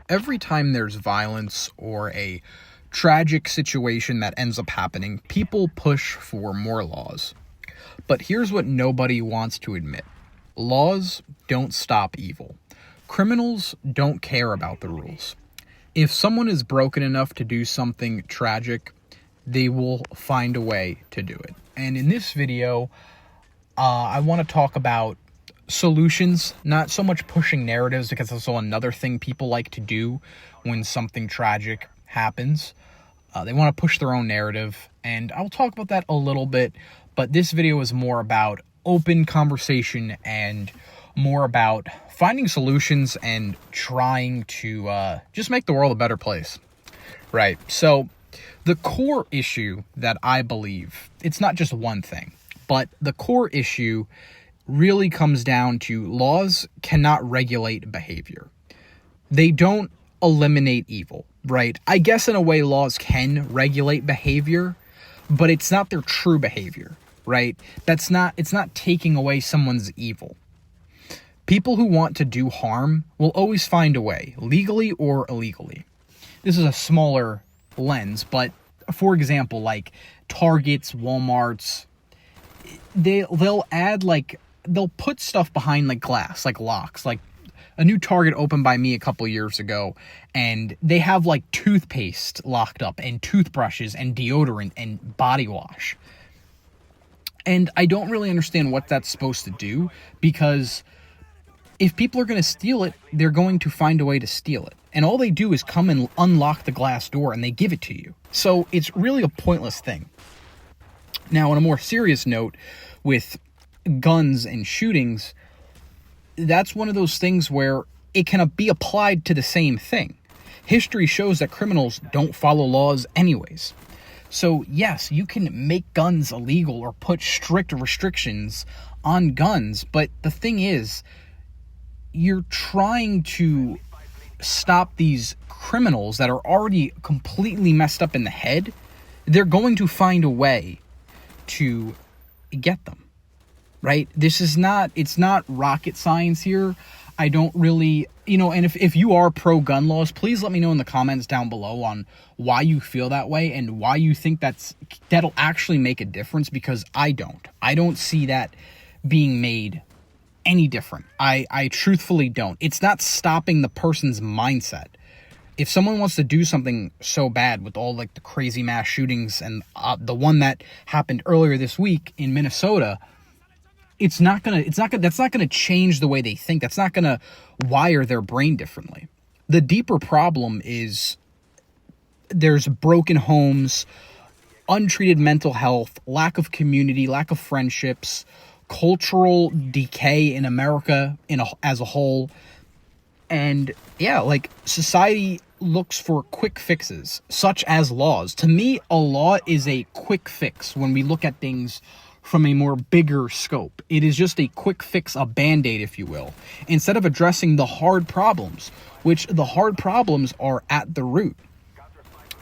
Every time there's violence or a tragic situation that ends up happening, people push for more laws. But here's what nobody wants to admit. Laws don't stop evil. Criminals don't care about the rules. If someone is broken enough to do something tragic, they will find a way to do it. And in this video, I want to talk about solutions, not so much pushing narratives, because that's also another thing people like to do when something tragic happens. They want to push their own narrative, and I'll talk about that a little bit, but this video is more about open conversation and more about finding solutions and trying to just make the world a better place. Right, so the core issue that I believe, it's not just one thing, but the core issue really comes down to laws cannot regulate behavior. They don't eliminate evil, right? I guess in a way laws can regulate behavior, but it's not their true behavior, right? It's not taking away someone's evil. People who want to do harm will always find a way, legally or illegally. This is a smaller lens, but for example, like Targets, Walmarts, they'll put stuff behind like glass, like locks. Like a new Target opened by me a couple years ago, and they have like toothpaste locked up and toothbrushes and deodorant and body wash. And I don't really understand what that's supposed to do, because if people are going to steal it, they're going to find a way to steal it. And all they do is come and unlock the glass door and they give it to you. So it's really a pointless thing. Now, on a more serious note, with guns and shootings, that's one of those things where it can be applied to the same thing. History shows that criminals don't follow laws anyways. So yes, you can make guns illegal or put strict restrictions on guns, but the thing is, you're trying to stop these criminals that are already completely messed up in the head. They're going to find a way to get them, right? It's not rocket science here. I don't really, and if you are pro-gun laws, please let me know in the comments down below on why you feel that way and why you think that'll actually make a difference, because I don't see that being made any different. I truthfully don't. It's not stopping the person's mindset. If someone wants to do something so bad, with all like the crazy mass shootings and the one that happened earlier this week in Minnesota, that's not gonna change the way they think. That's not gonna wire their brain differently. The deeper problem is there's broken homes, untreated mental health, lack of community, lack of friendships, cultural decay in America as a whole. And yeah, like society looks for quick fixes, such as laws. To me, a law is a quick fix when we look at things from a more bigger scope. It is just a quick fix, a band-aid, if you will, instead of addressing the hard problems, which the hard problems are at the root.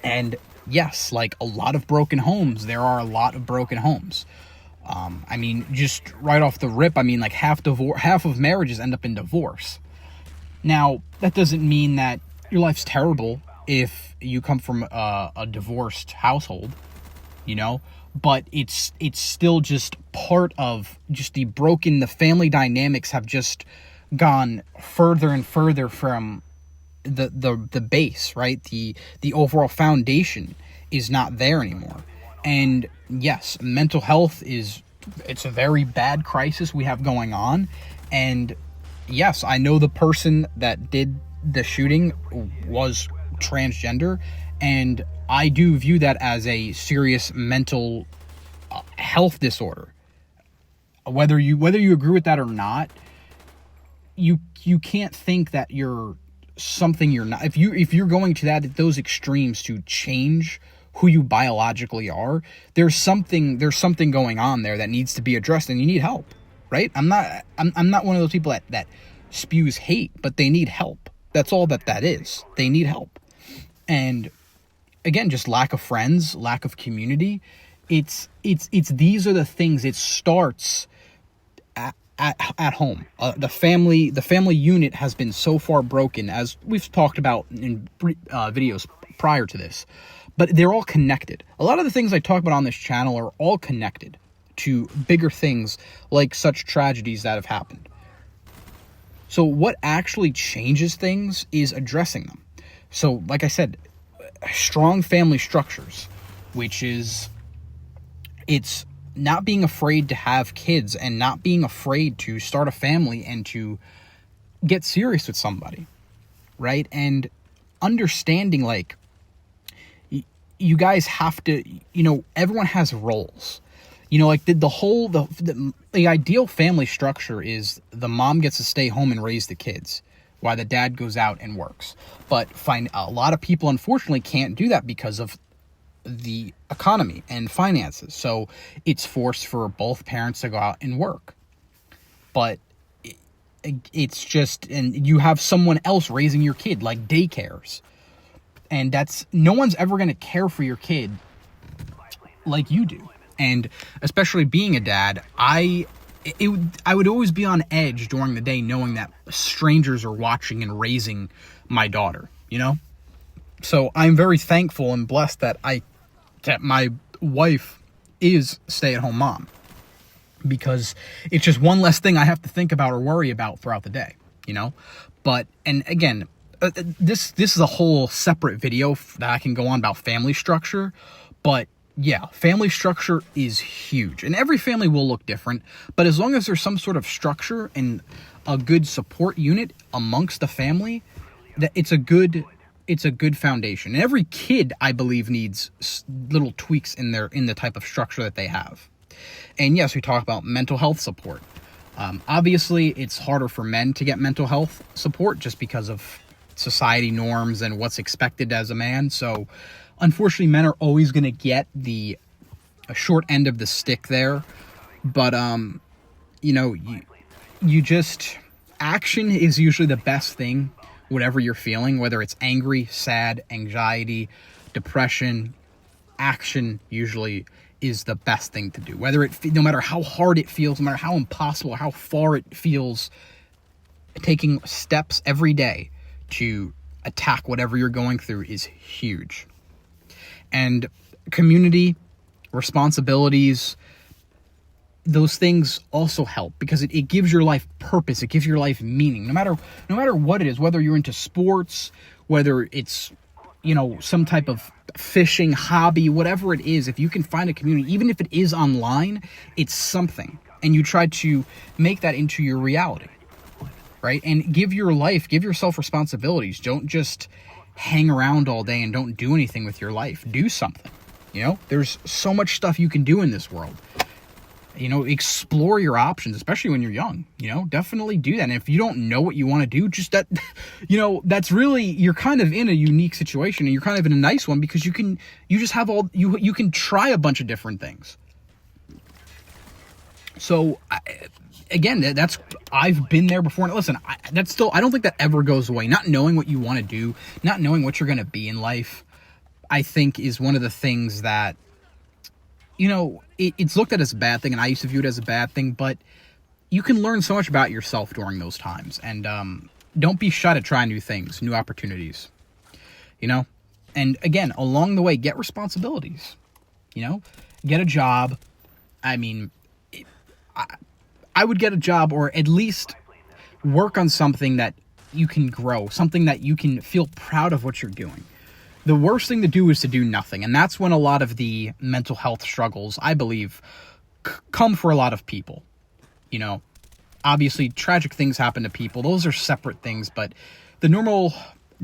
And yes, like a lot of broken homes, there are a lot of broken homes. Just right off the rip, like half of marriages end up in divorce. Now, that doesn't mean that your life's terrible if you come from a divorced household, but it's still just part of just the family dynamics have just gone further and further from the base, right? The overall foundation is not there anymore. And yes, mental health it's a very bad crisis we have going on. And yes, I know the person that did the shooting was transgender, and I do view that as a serious mental health disorder. Whether you agree with that or not, you can't think that you're something you're not. If you're going to those extremes to change who you biologically are, there's something going on there that needs to be addressed, and you need help, right? I'm not one of those people that spews hate, but they need help. That's all that is. They need help. And again, just lack of friends, lack of community. It's these are the things. It starts at home. The family unit has been so far broken, as we've talked about in videos prior to this, but they're all connected. A lot of the things I talk about on this channel are all connected to bigger things like such tragedies that have happened. So what actually changes things is addressing them. So like I said, strong family structures, which is, it's not being afraid to have kids and not being afraid to start a family and to get serious with somebody, right? And understanding, like, you guys have to, everyone has roles. Like the ideal family structure is the mom gets to stay home and raise the kids while the dad goes out and works. But a lot of people, unfortunately, can't do that because of the economy and finances. So it's forced for both parents to go out and work. But it's just, and you have someone else raising your kid, like daycares. And no one's ever going to care for your kid like you do. And especially being a dad, I would always be on edge during the day knowing that strangers are watching and raising my daughter, So I'm very thankful and blessed that my wife is a stay-at-home mom, because it's just one less thing I have to think about or worry about throughout the day, But, and again, this is a whole separate video that I can go on about family structure, but yeah, family structure is huge, and every family will look different, but as long as there's some sort of structure and a good support unit amongst the family, that it's a good foundation. And every kid, I believe, needs little tweaks in the type of structure that they have. And yes, we talk about mental health support. Obviously, it's harder for men to get mental health support just because of society norms and what's expected as a man. So unfortunately, men are always going to get a short end of the stick there. But, you just, action is usually the best thing, whatever you're feeling, whether it's angry, sad, anxiety, depression. Action usually is the best thing to do. No matter how hard it feels, no matter how impossible, how far it feels, taking steps every day to attack whatever you're going through is huge. And community, responsibilities, those things also help, because it gives your life purpose. It gives your life meaning. No matter what it is, whether you're into sports, whether it's, some type of fishing hobby, whatever it is, if you can find a community, even if it is online, it's something. And you try to make that into your reality, right? And give yourself responsibilities. Don't just hang around all day and don't do anything with your life. Do something. There's so much stuff you can do in this world. Explore your options, especially when you're young. Definitely do that. And if you don't know what you want to do, just that's really, you're kind of in a unique situation, and you're kind of in a nice one, because you can try a bunch of different things. So again, I've been there before. And listen, I don't think that ever goes away. Not knowing what you want to do, not knowing what you're going to be in life, I think is one of the things that, it's looked at as a bad thing, and I used to view it as a bad thing, but you can learn so much about yourself during those times. And don't be shy to try new things, new opportunities, And again, along the way, get responsibilities, get a job. I mean, I would get a job, or at least work on something that you can grow, something that you can feel proud of what you're doing. The worst thing to do is to do nothing. And that's when a lot of the mental health struggles, I believe, come for a lot of people. Obviously, tragic things happen to people. Those are separate things. But the normal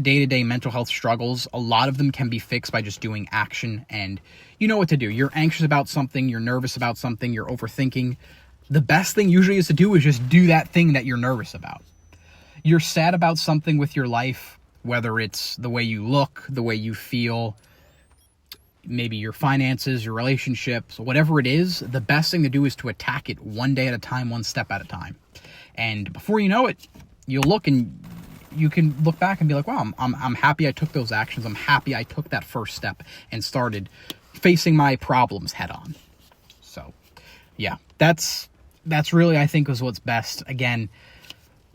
day-to-day mental health struggles, a lot of them can be fixed by just doing action. And you know what to do. You're anxious about something. You're nervous about something. You're overthinking. The best thing usually is to do is just do that thing that you're nervous about. You're sad about something with your life, whether it's the way you look, the way you feel, maybe your finances, your relationships, whatever it is, the best thing to do is to attack it one day at a time, one step at a time. And before you know it, you'll look and you can look back and be like, wow, I'm happy I took those actions. I'm happy I took that first step and started facing my problems head on. So, yeah, that's that's really, I think, is what's best. Again,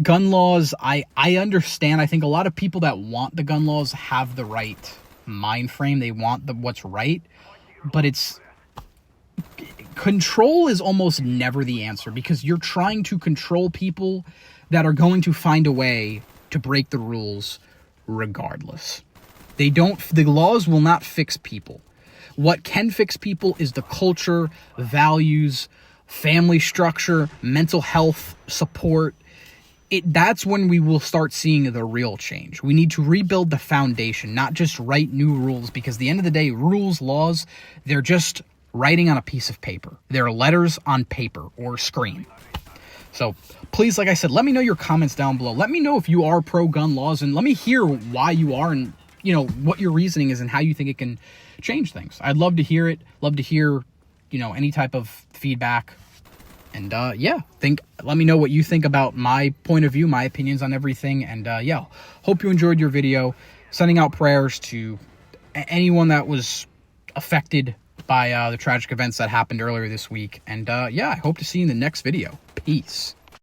gun laws, I understand. I think a lot of people that want the gun laws have the right mind frame. They want what's right, but control is almost never the answer, because you're trying to control people that are going to find a way to break the rules regardless. The laws will not fix people. What can fix people is the culture, values, family structure, mental health support. That's when we will start seeing the real change. We need to rebuild the foundation, not just write new rules, because at the end of the day, rules, laws, they're just writing on a piece of paper. They're letters on paper or screen. So please, like I said, let me know your comments down below. Let me know if you are pro-gun laws, and let me hear why you are, and what your reasoning is and how you think it can change things. I'd love to hear it. Love to hear, any type of feedback. And let me know what you think about my point of view, my opinions on everything. And hope you enjoyed your video. Sending out prayers to anyone that was affected by the tragic events that happened earlier this week. And I hope to see you in the next video. Peace.